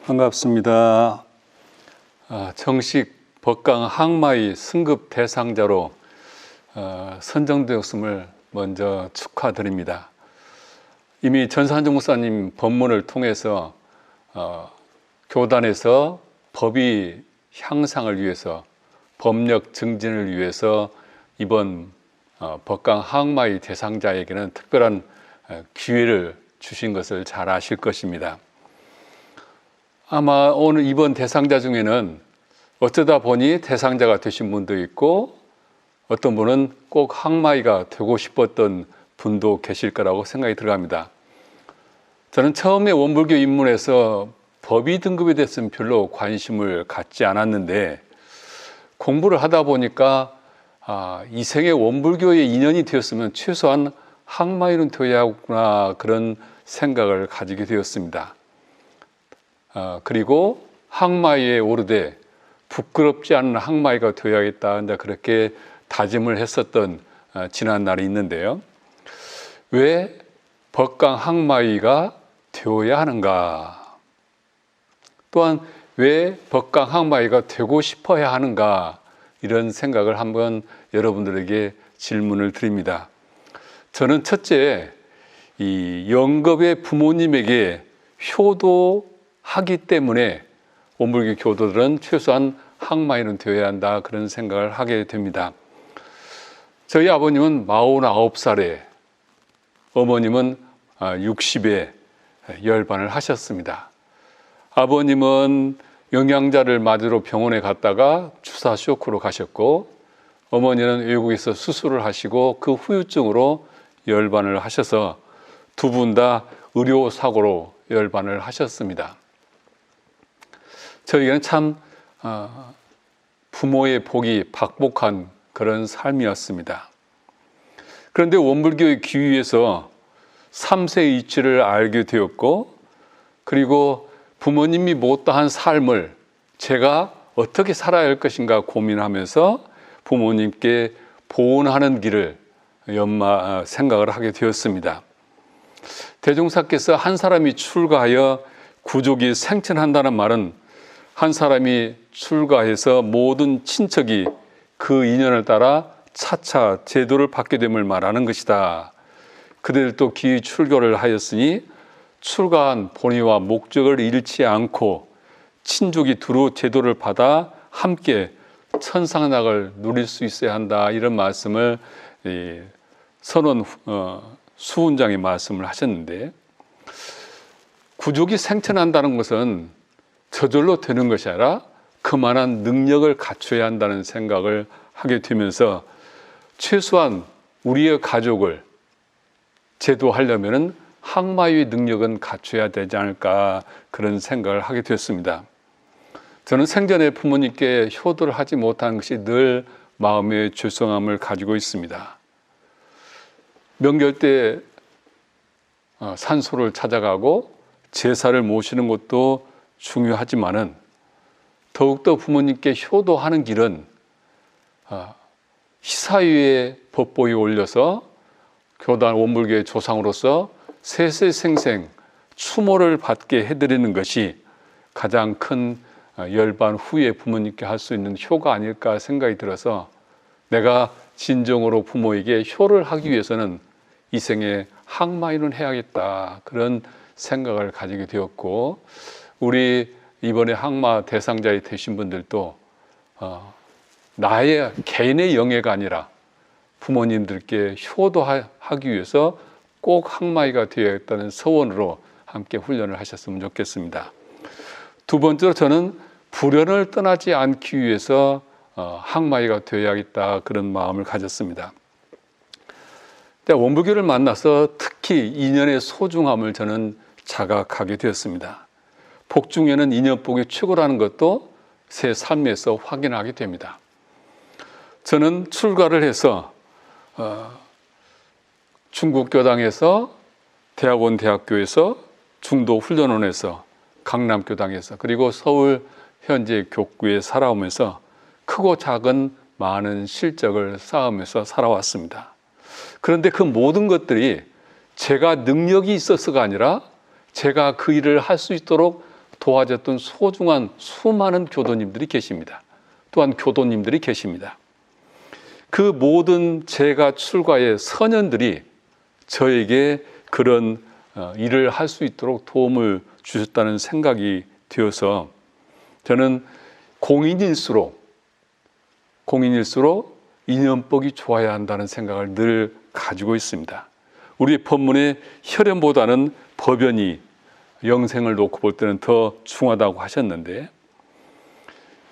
반갑습니다. 정식 법강 항마의 승급 대상자로 선정되었음을 먼저 축하드립니다. 이미 전산정 목사님 법문을 통해서 교단에서 법의 향상을 위해서, 법력 증진을 위해서 이번 법강 항마의 대상자에게는 특별한 기회를 주신 것을 잘 아실 것입니다. 아마 오늘 이번 대상자 중에는 어쩌다 보니 대상자가 되신 분도 있고, 어떤 분은 꼭 항마이가 되고 싶었던 분도 계실 거라고 생각이 들어갑니다. 저는 처음에 원불교 입문해서 법의 등급에 대해서는 별로 관심을 갖지 않았는데, 공부를 하다 보니까 이 생에 원불교에 인연이 되었으면 최소한 항마이는 되어야 하구나, 그런 생각을 가지게 되었습니다. 그리고 항마이에 오르되 부끄럽지 않은 항마이가 되어야겠다, 그렇게 다짐을 했었던 지난 날이 있는데요. 왜 법강 항마이가 되어야 하는가? 또한 왜 법강 항마이가 되고 싶어야 하는가? 이런 생각을 한번 여러분들에게 질문을 드립니다. 저는 첫째, 이 영겁의 부모님에게 효도하기 때문에 원불교 교도들은 최소한 항마이는 되어야 한다, 그런 생각을 하게 됩니다. 저희 아버님은 49살에, 어머님은 60에 열반을 하셨습니다. 아버님은 영양자를 맞으러 병원에 갔다가 주사 쇼크로 가셨고, 어머니는 외국에서 수술을 하시고 그 후유증으로 열반을 하셔서 두 분 다 의료사고로 열반을 하셨습니다. 저에게는 참 부모의 복이 박복한 그런 삶이었습니다. 그런데 원불교의 기위에서 3세 이치를 알게 되었고, 그리고 부모님이 못다한 삶을 제가 어떻게 살아야 할 것인가 고민하면서 부모님께 보온하는 길을 생각을 하게 되었습니다. 대종사께서 한 사람이 출가하여 구족이 생천한다는 말은 한 사람이 출가해서 모든 친척이 그 인연을 따라 차차 제도를 받게 됨을 말하는 것이다. 그들도 기의 출교를 하였으니 출가한 본의와 목적을 잃지 않고 친족이 두루 제도를 받아 함께 천상락을 누릴 수 있어야 한다, 이런 말씀을 선원 수훈장이 말씀을 하셨는데, 구족이 생천한다는 것은 저절로 되는 것이 아니라 그만한 능력을 갖춰야 한다는 생각을 하게 되면서 최소한 우리의 가족을 제도하려면 항마의 능력은 갖춰야 되지 않을까, 그런 생각을 하게 되었습니다. 저는 생전에 부모님께 효도를 하지 못한 것이 늘 마음의 죄송함을 가지고 있습니다. 명절 때 산소를 찾아가고 제사를 모시는 것도 중요하지만은 더욱더 부모님께 효도하는 길은 희사위에 법보에 올려서 교단 원불교의 조상으로서 세세생생 추모를 받게 해드리는 것이 가장 큰 열반 후에 부모님께 할 수 있는 효가 아닐까 생각이 들어서, 내가 진정으로 부모에게 효를 하기 위해서는 이 생에 항마이는 해야겠다, 그런 생각을 가지게 되었고, 우리 이번에 항마 대상자에 되신 분들도 나의 개인의 영예가 아니라 부모님들께 효도하기 위해서 꼭 항마이가 되어야겠다는 서원으로 함께 훈련을 하셨으면 좋겠습니다. 두 번째로, 저는 불연을 떠나지 않기 위해서 항마이가 되어야겠다, 그런 마음을 가졌습니다. 원불교를 만나서 특히 인연의 소중함을 저는 자각하게 되었습니다. 복 중에는 인연복이 최고라는 것도 제 삶에서 확인하게 됩니다. 저는 출가를 해서 중국교당에서, 대학원대학교에서, 중도훈련원에서, 강남교당에서, 그리고 서울 현재 교구에 살아오면서 크고 작은 많은 실적을 쌓으면서 살아왔습니다. 그런데 그 모든 것들이 제가 능력이 있어서가 아니라 제가 그 일을 할 수 있도록 도와줬던 소중한 수많은 교도님들이 계십니다. 또한 교도님들이 계십니다. 그 모든 제가 출가의 선현들이 저에게 그런 일을 할 수 있도록 도움을 주셨다는 생각이 되어서 저는 공인일수록 인연복이 좋아야 한다는 생각을 늘 가지고 있습니다. 우리 법문의 혈연보다는 법연이 영생을 놓고 볼 때는 더 중하다고 하셨는데,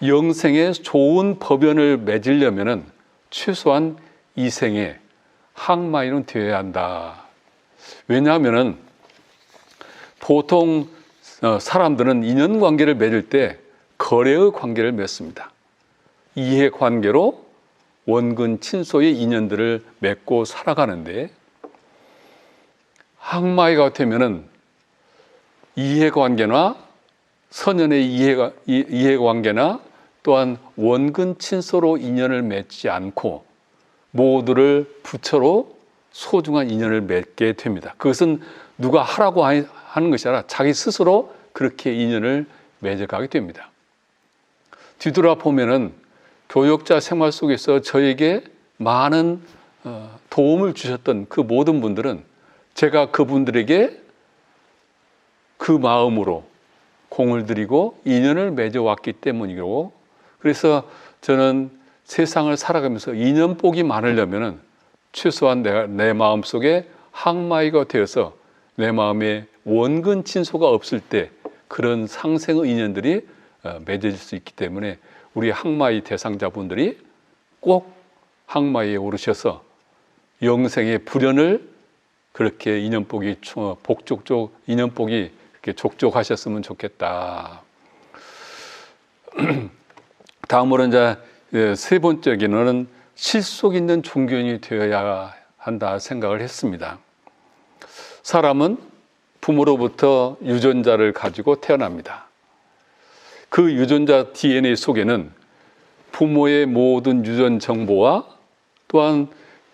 영생에 좋은 법연을 맺으려면 최소한 이 생에 항마인은 되어야 한다. 왜냐하면 보통 사람들은 인연관계를 맺을 때 거래의 관계를 맺습니다. 이해관계로 원근 친소의 인연들을 맺고 살아가는데, 항마이가 되면은 이해관계나 선연의 이해관계나 또한 원근 친소로 인연을 맺지 않고 모두를 부처로 소중한 인연을 맺게 됩니다. 그것은 누가 하라고 하는 것이 아니라 자기 스스로 그렇게 인연을 맺어가게 됩니다. 뒤돌아보면은 교역자 생활 속에서 저에게 많은 도움을 주셨던 그 모든 분들은 제가 그분들에게 그 마음으로 공을 들이고 인연을 맺어왔기 때문이고, 그래서 저는 세상을 살아가면서 인연복이 많으려면 최소한 내 마음속에 항마이가 되어서 내 마음에 원근 친소가 없을 때 그런 상생의 인연들이 맺어질 수 있기 때문에 우리 항마이 대상자분들이 꼭 항마이에 오르셔서 영생의 불연을 그렇게 인연복이 인연복이 이렇게 족족하셨으면 좋겠다. 다음으로 이제 세 번째 기능은 실속 있는 종교인이 되어야 한다 생각을 했습니다. 사람은 부모로부터 유전자를 가지고 태어납니다. 그 유전자 DNA 속에는 부모의 모든 유전 정보와 또한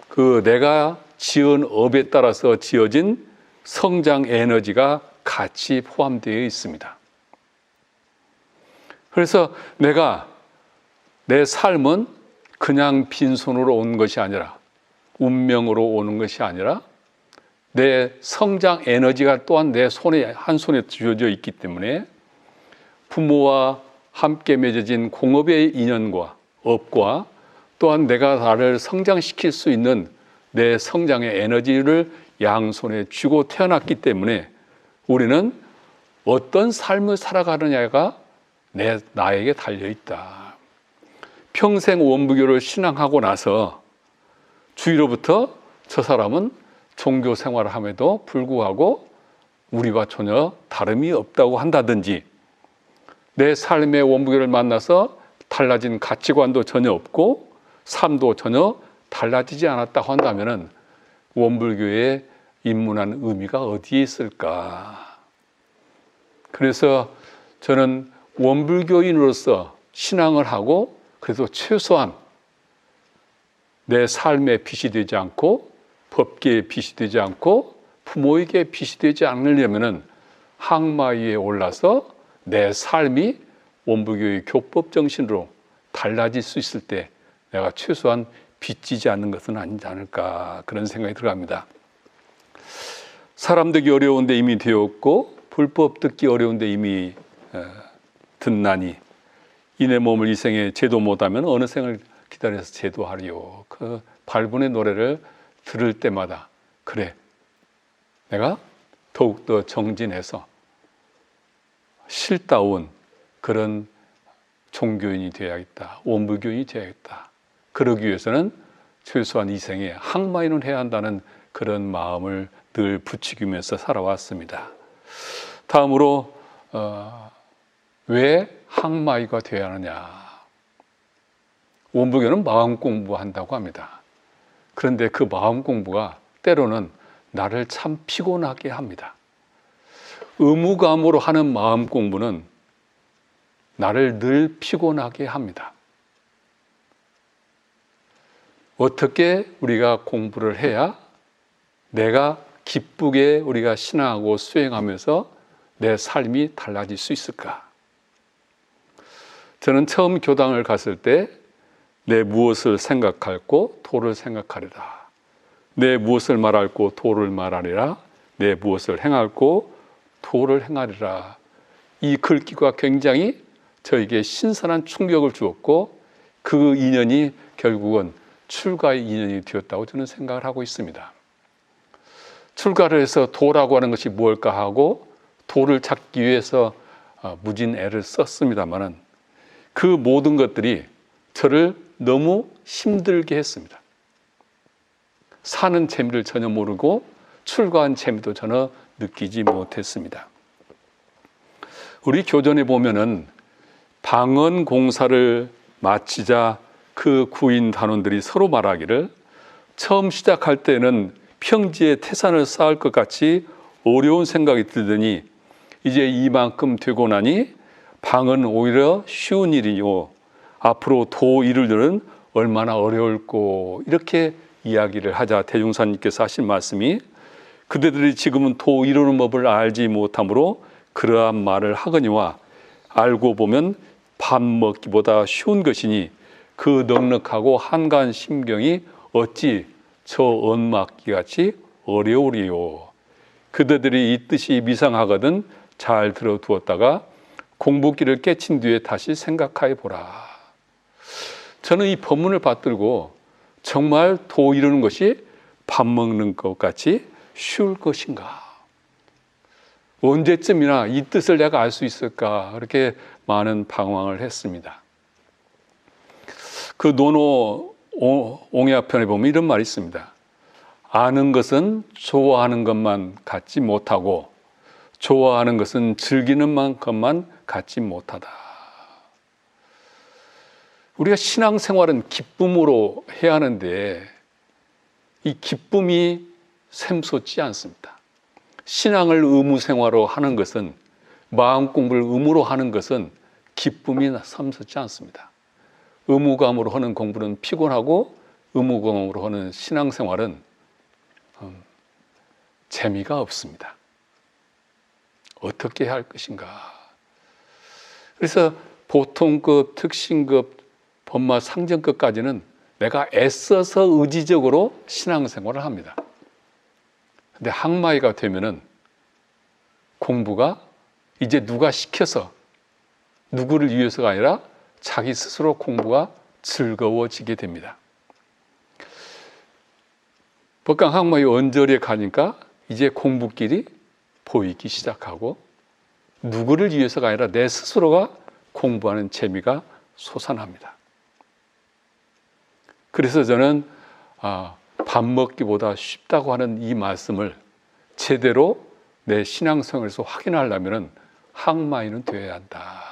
그 내가 지은 업에 따라서 지어진 성장 에너지가 같이 포함되어 있습니다. 그래서 내 삶은 그냥 빈손으로 온 것이 아니라, 운명으로 오는 것이 아니라 내 성장 에너지가 또한 내 한 손에 쥐어져 있기 때문에 부모와 함께 맺어진 공업의 인연과 업과 또한 내가 나를 성장시킬 수 있는 내 성장의 에너지를 양손에 쥐고 태어났기 때문에 우리는 어떤 삶을 살아가느냐가 나에게 달려있다. 평생 원불교를 신앙하고 나서 주위로부터 저 사람은 종교 생활을 함에도 불구하고 우리와 전혀 다름이 없다고 한다든지, 내 삶의 원불교를 만나서 달라진 가치관도 전혀 없고 삶도 전혀 달라지지 않았다고 한다면 원불교에 입문한 의미가 어디에 있을까? 그래서 저는 원불교인으로서 신앙을 하고 그래도 최소한 내 삶에 빚이 되지 않고 법계에 빚이 되지 않고 부모에게 빚이 되지 않으려면 항마위에 올라서 내 삶이 원불교의 교법 정신으로 달라질 수 있을 때 내가 최소한 빚지지 않는 것은 아니지 않을까, 그런 생각이 들어갑니다. 사람 되기 어려운데 이미 되었고 불법 듣기 어려운데 이미 듣나니 이내 몸을 이 생에 제도 못하면 어느 생을 기다려서 제도하리요. 그 발본의 노래를 들을 때마다 그래, 내가 더욱더 정진해서 실다운 그런 종교인이 되어야겠다, 원불교인이 되어야겠다. 그러기 위해서는 최소한 이 생에 항마인을 해야 한다는 그런 마음을 늘 부추기면서 살아왔습니다. 다음으로 왜 항마이가 되어야 하느냐? 원불교는 마음 공부한다고 합니다. 그런데 그 마음 공부가 때로는 나를 참 피곤하게 합니다. 의무감으로 하는 마음 공부는 나를 늘 피곤하게 합니다. 어떻게 우리가 공부를 해야 내가 기쁘게 우리가 신앙하고 수행하면서 내 삶이 달라질 수 있을까? 저는 처음 교당을 갔을 때 내 무엇을 생각할고 도를 생각하리라. 내 무엇을 말할고 도를 말하리라. 내 무엇을 행할고 도를 행하리라. 이 글귀가 굉장히 저에게 신선한 충격을 주었고 그 인연이 결국은 출가의 인연이 되었다고 저는 생각을 하고 있습니다. 출가를 해서 도라고 하는 것이 무엇일까 하고 도를 찾기 위해서 무진 애를 썼습니다마는 그 모든 것들이 저를 너무 힘들게 했습니다. 사는 재미를 전혀 모르고 출가한 재미도 전혀 느끼지 못했습니다. 우리 교전에 보면은 방언 공사를 마치자 그 구인 단원들이 서로 말하기를 처음 시작할 때는 평지에 태산을 쌓을 것 같이 어려운 생각이 들더니 이제 이만큼 되고 나니 방은 오히려 쉬운 일이요 앞으로 도 이루려는 얼마나 어려울꼬 이렇게 이야기를 하자 대종사님께서 하신 말씀이 그대들이 지금은 도 이루는 법을 알지 못하므로 그러한 말을 하거니와 알고 보면 밥 먹기보다 쉬운 것이니 그 넉넉하고 한가한 심경이 어찌 저 언막기같이 어려우리요. 그대들이 이 뜻이 미상하거든 잘 들어두었다가 공부기를 깨친 뒤에 다시 생각해 보라. 저는 이 법문을 받들고 정말 도 이루는 것이 밥 먹는 것 같이 쉬울 것인가? 언제쯤이나 이 뜻을 내가 알 수 있을까? 그렇게 많은 방황을 했습니다. 그 논어 옹야편에 보면 이런 말이 있습니다. 아는 것은 좋아하는 것만 갖지 못하고 좋아하는 것은 즐기는 것만 갖지 못하다. 우리가 신앙생활은 기쁨으로 해야 하는데 이 기쁨이 샘솟지 않습니다. 신앙을 의무생활로 하는 것은 마음 공부를 의무로 하는 것은 기쁨이 샘솟지 않습니다. 의무감으로 하는 공부는 피곤하고 의무감으로 하는 신앙생활은 재미가 없습니다. 어떻게 해야 할 것인가? 그래서 보통급, 특신급, 법마 상정급까지는 내가 애써서 의지적으로 신앙생활을 합니다. 근데 항마이가 되면은 공부가 이제 누가 시켜서 누구를 위해서가 아니라 자기 스스로 공부가 즐거워지게 됩니다. 법강 항마이 언저리에 가니까 이제 공부길이 보이기 시작하고 누구를 위해서가 아니라 내 스스로가 공부하는 재미가 솟아납니다. 그래서 저는 밥 먹기보다 쉽다고 하는 이 말씀을 제대로 내 신앙생활에서 확인하려면 항마이는 되어야 한다.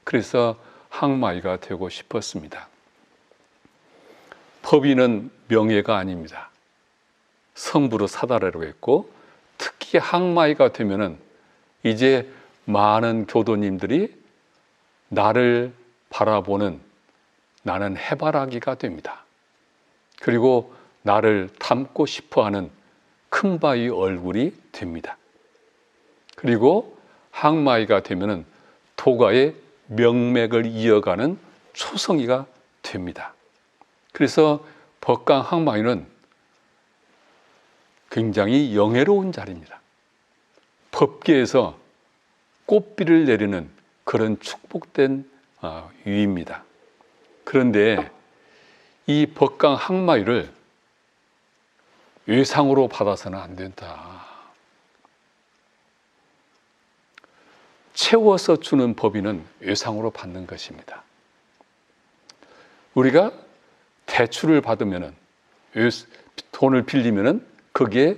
그래서 항마이가 되고 싶었습니다. 법인은 명예가 아닙니다. 성부로 사다라고 했고 특히 항마이가 되면은 이제 많은 교도님들이 나를 바라보는 나는 해바라기가 됩니다. 그리고 나를 닮고 싶어하는 큰바위 얼굴이 됩니다. 그리고 항마이가 되면은 도가의 명맥을 이어가는 초성이가 됩니다. 그래서 법강 항마이는 굉장히 영예로운 자리입니다. 법계에서 꽃비를 내리는 그런 축복된 위입니다. 그런데 이 법강 항마이를 외상으로 받아서는 안 된다. 채워서 주는 법인은 외상으로 받는 것입니다. 우리가 대출을 받으면은 돈을 빌리면은 거기에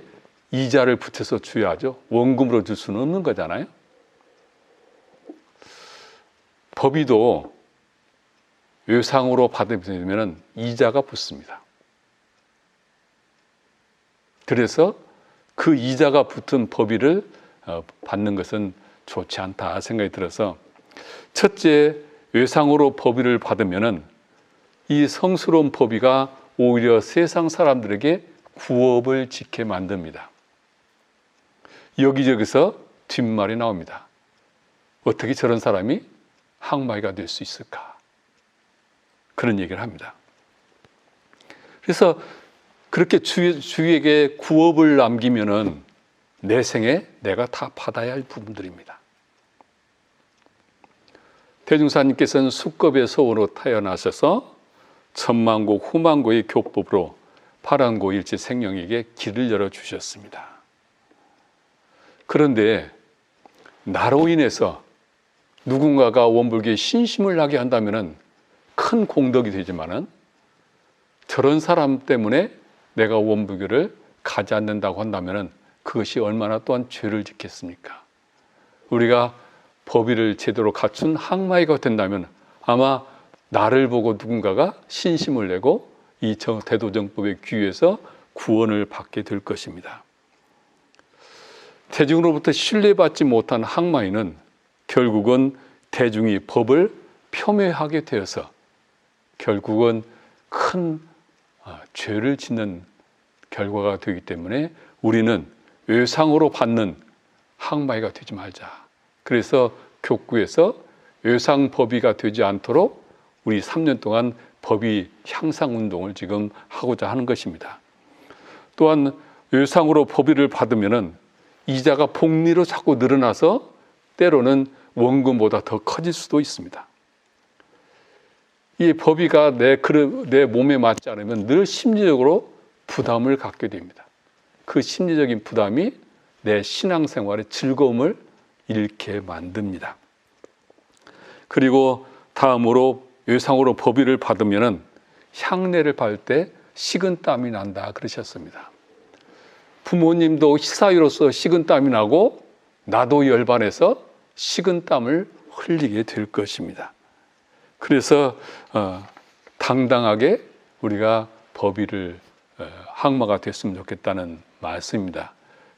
이자를 붙여서 줘야죠. 원금으로 줄 수는 없는 거잖아요. 법의도 외상으로 받으면 이자가 붙습니다. 그래서 그 이자가 붙은 법의를 받는 것은 좋지 않다 생각이 들어서 첫째, 외상으로 법의를 받으면 이 성스러운 법의가 오히려 세상 사람들에게 구업을 짓게 만듭니다. 여기저기서 뒷말이 나옵니다. 어떻게 저런 사람이 항마이가 될 수 있을까? 그런 얘기를 합니다. 그래서 그렇게 주위에게 구업을 남기면은 내 생에 내가 다 받아야 할 부분들입니다. 대중사님께서는 수급의 소원으로 태어나셔서 천만고 후만고의 교법으로 파란고 일체 생명에게 길을 열어주셨습니다. 그런데 나로 인해서 누군가가 원불교에 신심을 나게 한다면 큰 공덕이 되지만은 저런 사람 때문에 내가 원불교를 가지 않는다고 한다면 그것이 얼마나 또한 죄를 짓겠습니까? 우리가 법의를 제대로 갖춘 항마이가 된다면 아마 나를 보고 누군가가 신심을 내고 이 대도정법의 귀에서 구원을 받게 될 것입니다. 대중으로부터 신뢰받지 못한 항마이는 결국은 대중이 법을 폄훼하게 되어서 결국은 큰 죄를 짓는 결과가 되기 때문에 우리는 외상으로 받는 항마이가 되지 말자. 그래서 교구에서 외상법의가 되지 않도록 우리 3년 동안 법의 향상 운동을 지금 하고자 하는 것입니다. 또한 외상으로 법의를 받으면은 이자가 복리로 자꾸 늘어나서 때로는 원금보다 더 커질 수도 있습니다. 이 법의가 내 몸에 맞지 않으면 늘 심리적으로 부담을 갖게 됩니다. 그 심리적인 부담이 내 신앙생활의 즐거움을 잃게 만듭니다. 그리고 다음으로 외상으로 법의를 받으면은 향례를 받을 때 식은땀이 난다 그러셨습니다. 부모님도 희사위로서 식은땀이 나고 나도 열반해서 식은땀을 흘리게 될 것입니다. 그래서 당당하게 우리가 법의를 항마가 됐으면 좋겠다는 말씀입니다.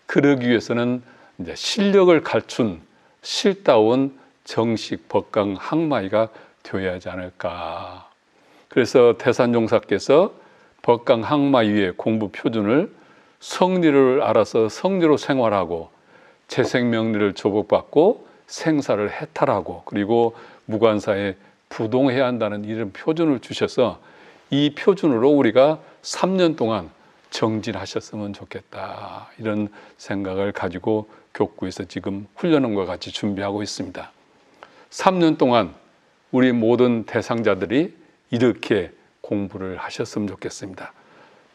그러기 위해서는 이제 실력을 갖춘 실다운 정식 법강 항마이가 되어야 하지 않을까. 그래서 태산종사께서 법강 항마이의 공부 표준을 성리를 알아서 성리로 생활하고 재생명리를 조복받고 생사를 해탈하고 그리고 무관사에 부동해야 한다는 이런 표준을 주셔서 이 표준으로 우리가 3년 동안 정진하셨으면 좋겠다. 이런 생각을 가지고 교구에서 지금 훈련원과 같이 준비하고 있습니다. 3년 동안 우리 모든 대상자들이 이렇게 공부를 하셨으면 좋겠습니다.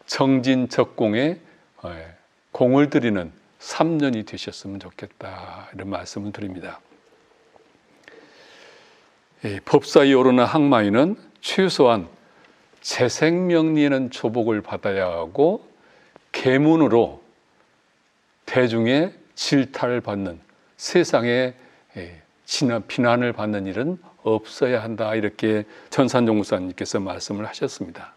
정진적공에 공을 들이는 3년이 되셨으면 좋겠다. 이런 말씀을 드립니다. 법사에 오르는 항마이는 최소한 재생명리에는 조복을 받아야 하고 계문으로 대중의 질타를 받는 세상에 비난을 받는 일은 없어야 한다. 이렇게 전산종사님께서 말씀을 하셨습니다.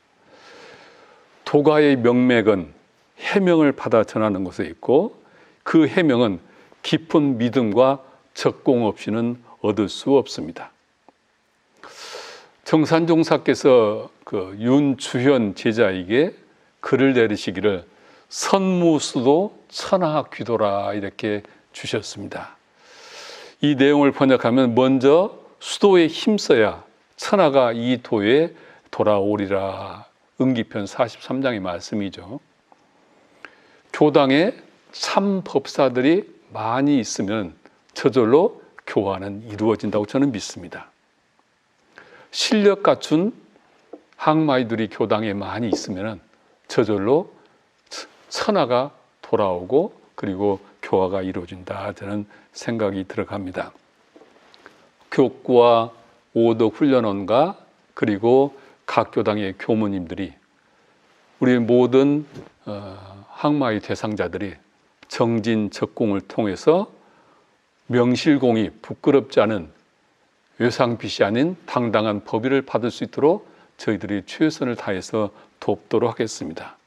도가의 명맥은 해명을 받아 전하는 곳에 있고 그 해명은 깊은 믿음과 적공 없이는 얻을 수 없습니다. 정산종사께서 그 윤주현 제자에게 글을 내리시기를 선무수도 천하귀도라 이렇게 주셨습니다. 이 내용을 번역하면 먼저 수도에 힘써야 천하가 이 도에 돌아오리라. 응기편 43장의 말씀이죠. 교당에 참 법사들이 많이 있으면 저절로 교화는 이루어진다고 저는 믿습니다. 실력 갖춘 항마이들이 교당에 많이 있으면 저절로 천하가 돌아오고 그리고 교화가 이루어진다. 저는 생각이 들어갑니다. 교구와 오덕 훈련원과 그리고 각 교당의 교무님들이 우리 모든 항마의 대상자들이 정진적공을 통해서 명실공히 부끄럽지 않은 외상빛이 아닌 당당한 법의를 받을 수 있도록 저희들이 최선을 다해서 돕도록 하겠습니다.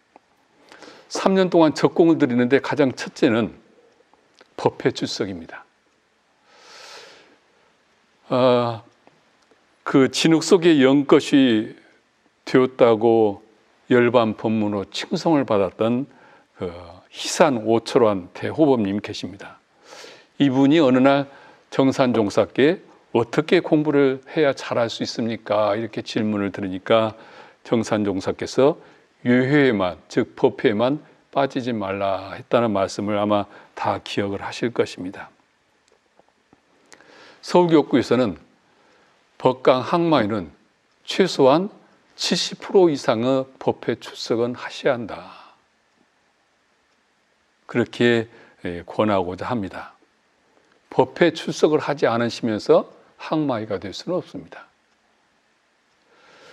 3년 동안 적공을 드리는데 가장 첫째는 법회 출석입니다. 그 진흙 속에 영것이 되었다고 열반 법문으로 칭송을 받았던 그 희산 오철환 대호법님 계십니다. 이분이 어느 날 정산종사께 어떻게 공부를 해야 잘할 수 있습니까? 이렇게 질문을 들으니까 정산종사께서 유효에만, 즉 법회에만 빠지지 말라 했다는 말씀을 아마 다 기억을 하실 것입니다. 서울교육구에서는 법강 항마에는 최소한 70% 이상의 법회 출석은 하셔야 한다. 그렇게 권하고자 합니다. 법회 출석을 하지 않으시면서 항마이가 될 수는 없습니다.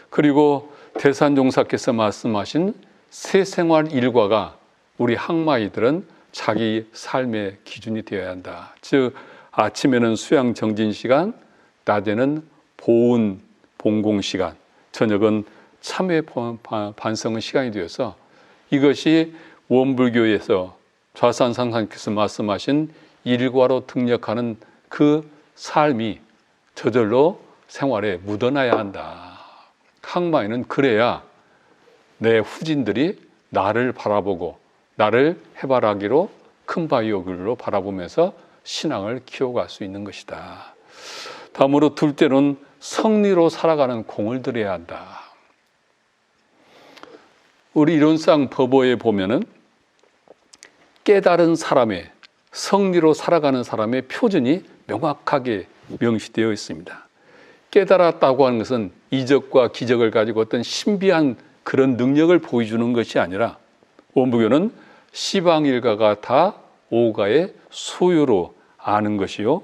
그리고 대산종사께서 말씀하신 새생활 일과가 우리 항마이들은 자기 삶의 기준이 되어야 한다. 즉 아침에는 수양 정진 시간, 낮에는 보은 봉공 시간, 저녁은 참회 반성의 시간이 되어서 이것이 원불교에서 좌산상사님께서 말씀하신 일과로 등력하는 그 삶이 저절로 생활에 묻어나야 한다. 항마에는 그래야 내 후진들이 나를 바라보고 나를 해바라기로 큰바위오길로 바라보면서 신앙을 키워갈 수 있는 것이다. 다음으로 둘째로는 성리로 살아가는 공을 들여야 한다. 우리 이론상 법어에 보면은 깨달은 사람의 성리로 살아가는 사람의 표준이 명확하게 명시되어 있습니다. 깨달았다고 하는 것은 이적과 기적을 가지고 어떤 신비한 그런 능력을 보여주는 것이 아니라 원불교는 시방일가가 다 오가의 소유로 아는 것이요,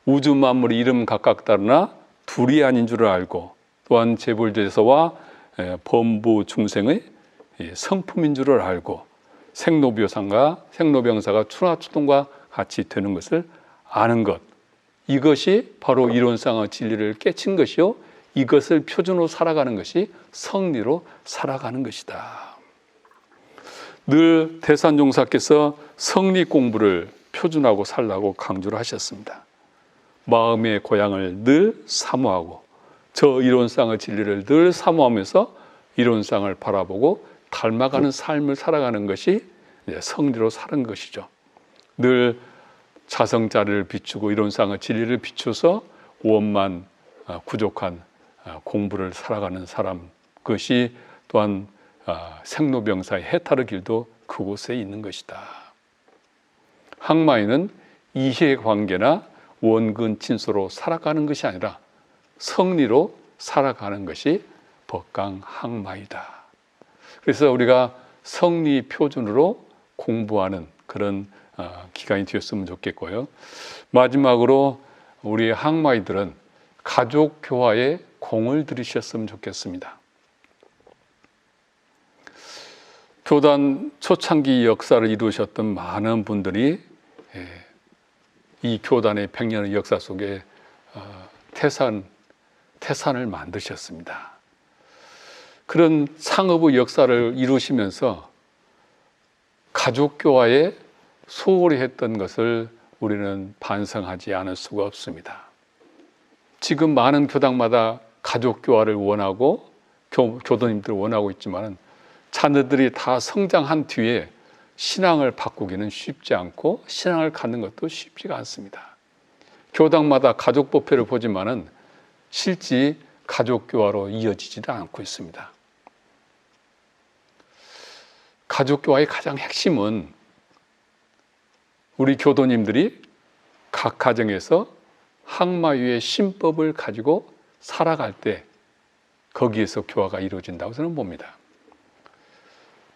우주 만물의 이름 각각 다르나 둘이 아닌 줄을 알고 또한 재불제서와 범부 중생의 성품인 줄을 알고 생로병사가 추나추동과 같이 되는 것을 아는 것, 이것이 바로 이론상의 진리를 깨친 것이요, 이것을 표준으로 살아가는 것이 성리로 살아가는 것이다. 늘 대산종사께서 성리 공부를 표준하고 살라고 강조를 하셨습니다. 마음의 고향을 늘 사모하고 저 이론상의 진리를 늘 사모하면서 이론상을 바라보고 닮아가는 삶을 살아가는 것이 성리로 사는 것이죠. 늘 자성자를 비추고 이론상의 진리를 비춰서 원만 부족한 공부를 살아가는 사람, 그것이 또한 생로병사의 해탈의 길도 그곳에 있는 것이다. 항마에는 이해관계나 원근 친소로 살아가는 것이 아니라 성리로 살아가는 것이 법강 항마이다. 그래서 우리가 성리 표준으로 공부하는 그런 기간이 되었으면 좋겠고요. 마지막으로 우리 항마이들은 가족 교화에 공을 들이셨으면 좋겠습니다. 교단 초창기 역사를 이루셨던 많은 분들이 이 교단의 100년의 역사 속에 태산을 만드셨습니다. 그런 상업의 역사를 이루시면서 가족교화에 소홀히 했던 것을 우리는 반성하지 않을 수가 없습니다. 지금 많은 교당마다 가족교화를 원하고 교도님들을 원하고 있지만 자녀들이 다 성장한 뒤에 신앙을 바꾸기는 쉽지 않고 신앙을 갖는 것도 쉽지가 않습니다. 교당마다 가족법회를 보지만은 실제 가족교화로 이어지지도 않고 있습니다. 가족교화의 가장 핵심은 우리 교도님들이 각 가정에서 항마유의 신법을 가지고 살아갈 때 거기에서 교화가 이루어진다고 저는 봅니다.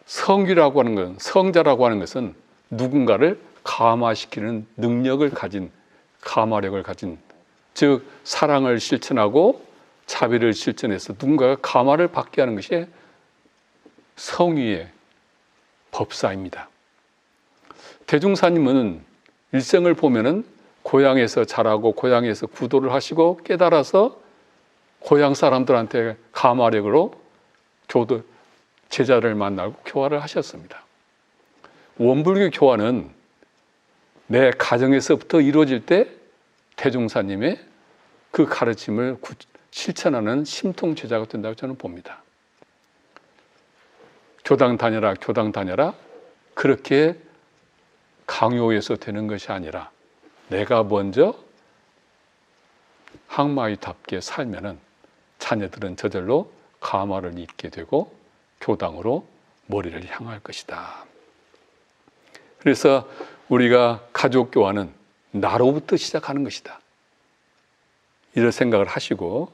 성규라고 하는 건, 성자라고 하는 것은 누군가를 감화시키는 능력을 가진, 감화력을 가진, 즉 사랑을 실천하고 자비를 실천해서 누군가가 감화를 받게 하는 것이 성위의 법사입니다. 대중사님은 일생을 보면은 고향에서 자라고 고향에서 구도를 하시고 깨달아서 고향 사람들한테 감화력으로 제자를 만나고 교화를 하셨습니다. 원불교 교화는 내 가정에서부터 이루어질 때 대종사님의 그 가르침을 실천하는 심통 제자가 된다고 저는 봅니다. 교당 다녀라 그렇게 강요해서 되는 것이 아니라 내가 먼저 항마이답게 살면은 자녀들은 저절로 가마를 잇게 되고 교당으로 머리를 향할 것이다. 그래서 우리가 가족 교화는 나로부터 시작하는 것이다. 이런 생각을 하시고,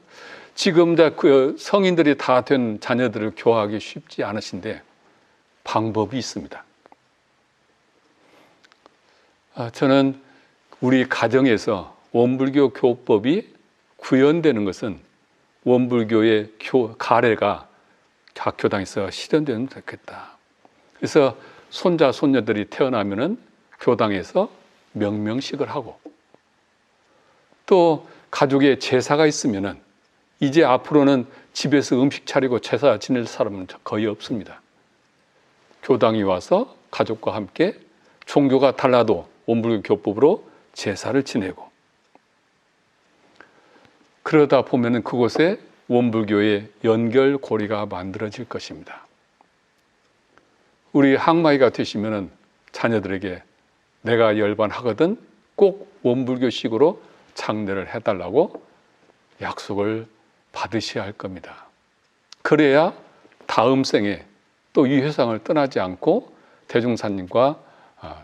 지금 그 성인들이 다 된 자녀들을 교화하기 쉽지 않으신데 방법이 있습니다. 저는 우리 가정에서 원불교 교법이 구현되는 것은 원불교의 가래가 각 교당에서 실현되면 좋겠다. 그래서 손자, 손녀들이 태어나면은 교당에서 명명식을 하고, 또 가족에 제사가 있으면은 이제 앞으로는 집에서 음식 차리고 제사 지낼 사람은 거의 없습니다. 교당이 와서 가족과 함께 종교가 달라도 원불교 교법으로 제사를 지내고, 그러다 보면은 그곳에 원불교의 연결고리가 만들어질 것입니다. 우리 항마이가 되시면은 자녀들에게 내가 열반하거든 꼭 원불교식으로 장례를 해달라고 약속을 받으셔야 할 겁니다. 그래야 다음 생에 또 이 세상을 떠나지 않고 대종사님과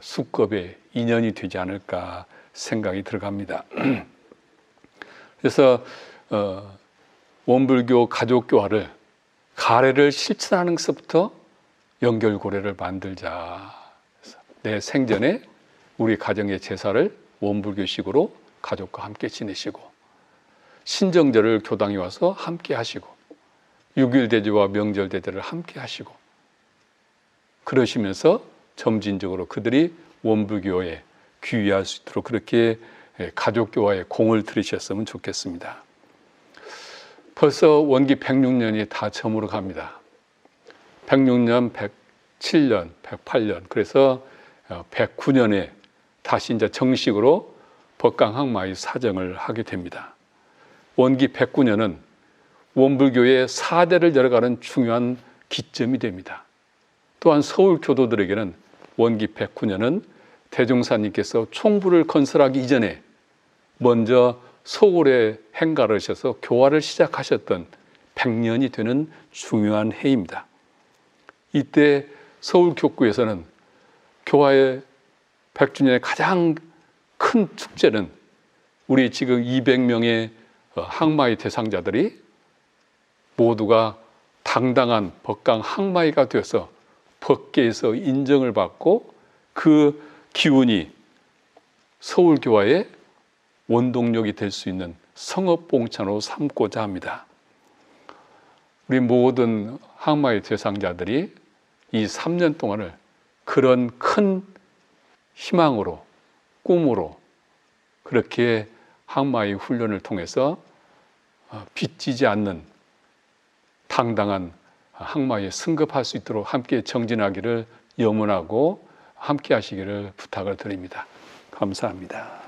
숙겁의 인연이 되지 않을까 생각이 들어갑니다. 그래서 원불교 가족교화를 가래를 실천하는 것부터 연결고리를 만들자. 내 생전에 우리 가정의 제사를 원불교식으로 가족과 함께 지내시고, 신정절을 교당에 와서 함께 하시고, 6.1 대제와 명절 대제를 함께 하시고, 그러시면서 점진적으로 그들이 원불교에 귀의할 수 있도록 그렇게 가족교화에 공을 들이셨으면 좋겠습니다. 벌써 원기 106년이 다 저물어 갑니다. 106년, 107년, 108년, 그래서 109년에 다시 이제 정식으로 법강항마의 사정을 하게 됩니다. 원기 109년은 원불교의 4대를 열어가는 중요한 기점이 됩니다. 또한 서울 교도들에게는 원기 109년은 대종사님께서 총부를 건설하기 이전에 먼저 서울에 행가를 하셔서 교화를 시작하셨던 100년이 되는 중요한 해입니다. 이때 서울 교구에서는 교화의 100주년의 가장 큰 축제는 우리 지금 200명의 항마의 대상자들이 모두가 당당한 법강 항마이가 되어서 법계에서 인정을 받고 그 기운이 서울교화의 원동력이 될 수 있는 성업봉찬으로 삼고자 합니다. 우리 모든 항마의 대상자들이 이 3년 동안을 그런 큰 희망으로, 꿈으로 그렇게 항마의 훈련을 통해서 빚지지 않는 당당한 항마에 승급할 수 있도록 함께 정진하기를 염원하고 함께 하시기를 부탁을 드립니다. 감사합니다.